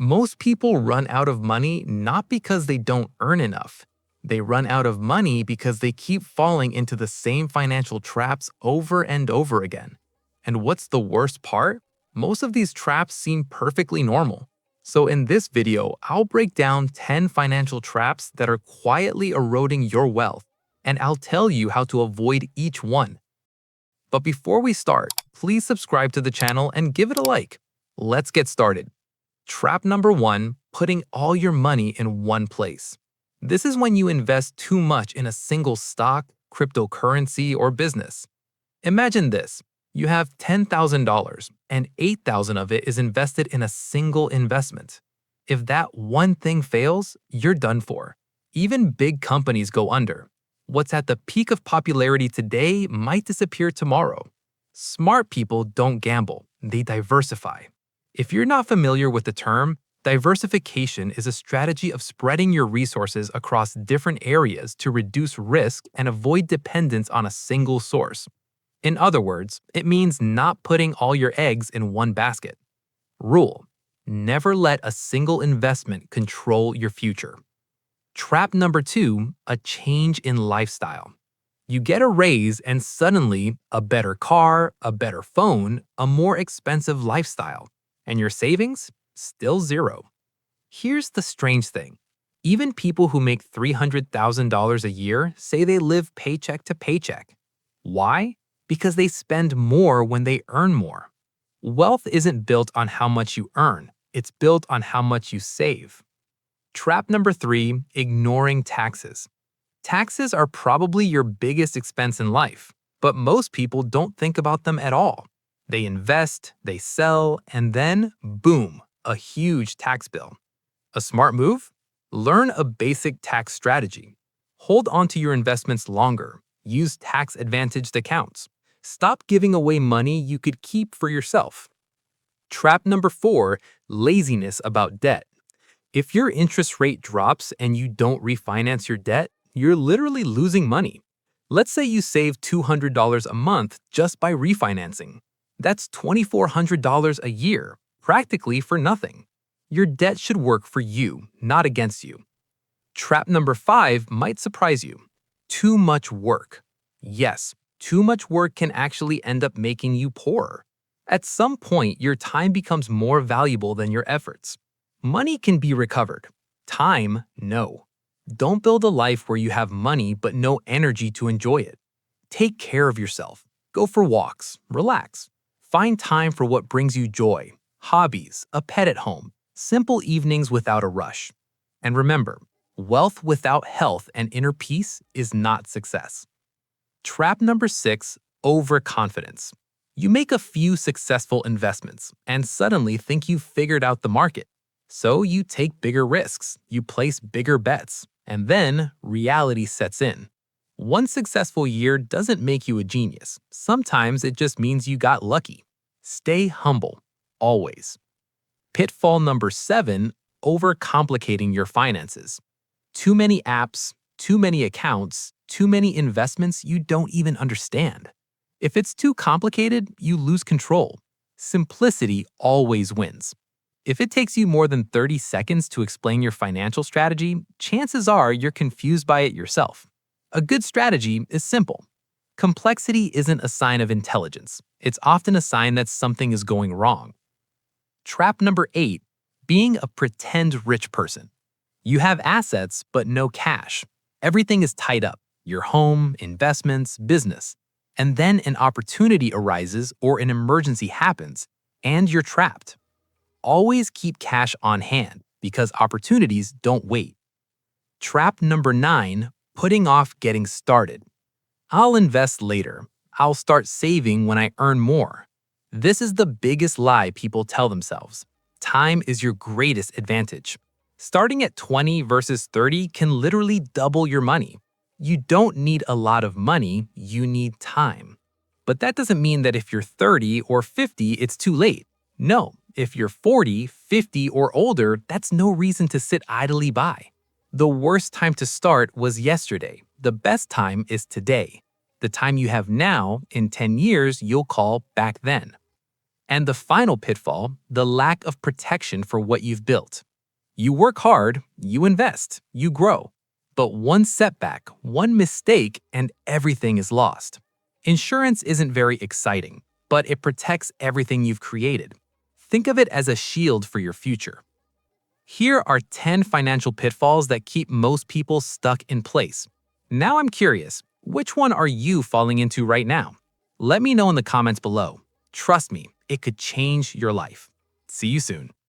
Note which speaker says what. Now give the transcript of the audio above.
Speaker 1: Most people run out of money not because they don't earn enough. They run out of money because they keep falling into the same financial traps over and over again. And what's the worst part? Most of these traps seem perfectly normal. So in this video, I'll break down 10 financial traps that are quietly eroding your wealth, and I'll tell you how to avoid each one. But before we start, please subscribe to the channel and give it a like. Let's get started. Trap number 1, putting all your money in one place. This is when you invest too much in a single stock, cryptocurrency, or business. Imagine this. You have $10,000 and $8,000 of it is invested in a single investment. If that one thing fails, you're done for. Even big companies go under. What's at the peak of popularity today might disappear tomorrow. Smart people don't gamble, they diversify. If you're not familiar with the term, diversification is a strategy of spreading your resources across different areas to reduce risk and avoid dependence on a single source. In other words, it means not putting all your eggs in one basket. Rule: never let a single investment control your future. Trap number 2, a change in lifestyle. You get a raise and suddenly a better car, a better phone, a more expensive lifestyle. And your savings? Still zero. Here's the strange thing. Even people who make $300,000 a year say they live paycheck to paycheck. Why? Because they spend more when they earn more. Wealth isn't built on how much you earn, it's built on how much you save. Trap number 3, ignoring taxes. Taxes are probably your biggest expense in life, but most people don't think about them at all. They invest, they sell, and then, boom, a huge tax bill. A smart move? Learn a basic tax strategy. Hold onto your investments longer. Use tax-advantaged accounts. Stop giving away money you could keep for yourself. Trap number 4, laziness about debt. If your interest rate drops and you don't refinance your debt, you're literally losing money. Let's say you save $200 a month just by refinancing. That's $2,400 a year, practically for nothing. Your debt should work for you, not against you. Trap number 5 might surprise you. Too much work. Yes, too much work can actually end up making you poorer. At some point, your time becomes more valuable than your efforts. Money can be recovered. Time, no. Don't build a life where you have money but no energy to enjoy it. Take care of yourself. Go for walks. Relax. Find time for what brings you joy. Hobbies, a pet at home, simple evenings without a rush. And remember, wealth without health and inner peace is not success. Trap number 6, overconfidence. You make a few successful investments and suddenly think you've figured out the market. So you take bigger risks, you place bigger bets, and then reality sets in. One successful year doesn't make you a genius. Sometimes it just means you got lucky. Stay humble, always. Pitfall number 7, overcomplicating your finances. Too many apps, too many accounts, too many investments you don't even understand. If it's too complicated, you lose control. Simplicity always wins. If it takes you more than 30 seconds to explain your financial strategy, chances are you're confused by it yourself. A good strategy is simple. Complexity isn't a sign of intelligence. It's often a sign that something is going wrong. Trap number 8, being a pretend rich person. You have assets, but no cash. Everything is tied up: your home, investments, business. And then an opportunity arises or an emergency happens, and you're trapped. Always keep cash on hand because opportunities don't wait. Trap number 9, putting off getting started. I'll invest later. I'll start saving when I earn more. This is the biggest lie people tell themselves. Time is your greatest advantage. Starting at 20 versus 30 can literally double your money. You don't need a lot of money, you need time. But that doesn't mean that if you're 30 or 50, it's too late. No, if you're 40, 50, or older, that's no reason to sit idly by. The worst time to start was yesterday. The best time is today. The time you have now, in 10 years, you'll call back then. And the final pitfall, the lack of protection for what you've built. You work hard, you invest, you grow. But one setback, one mistake, and everything is lost. Insurance isn't very exciting, but it protects everything you've created. Think of it as a shield for your future. Here are 10 financial pitfalls that keep most people stuck in place. Now I'm curious, which one are you falling into right now? Let me know in the comments below. Trust me, it could change your life. See you soon.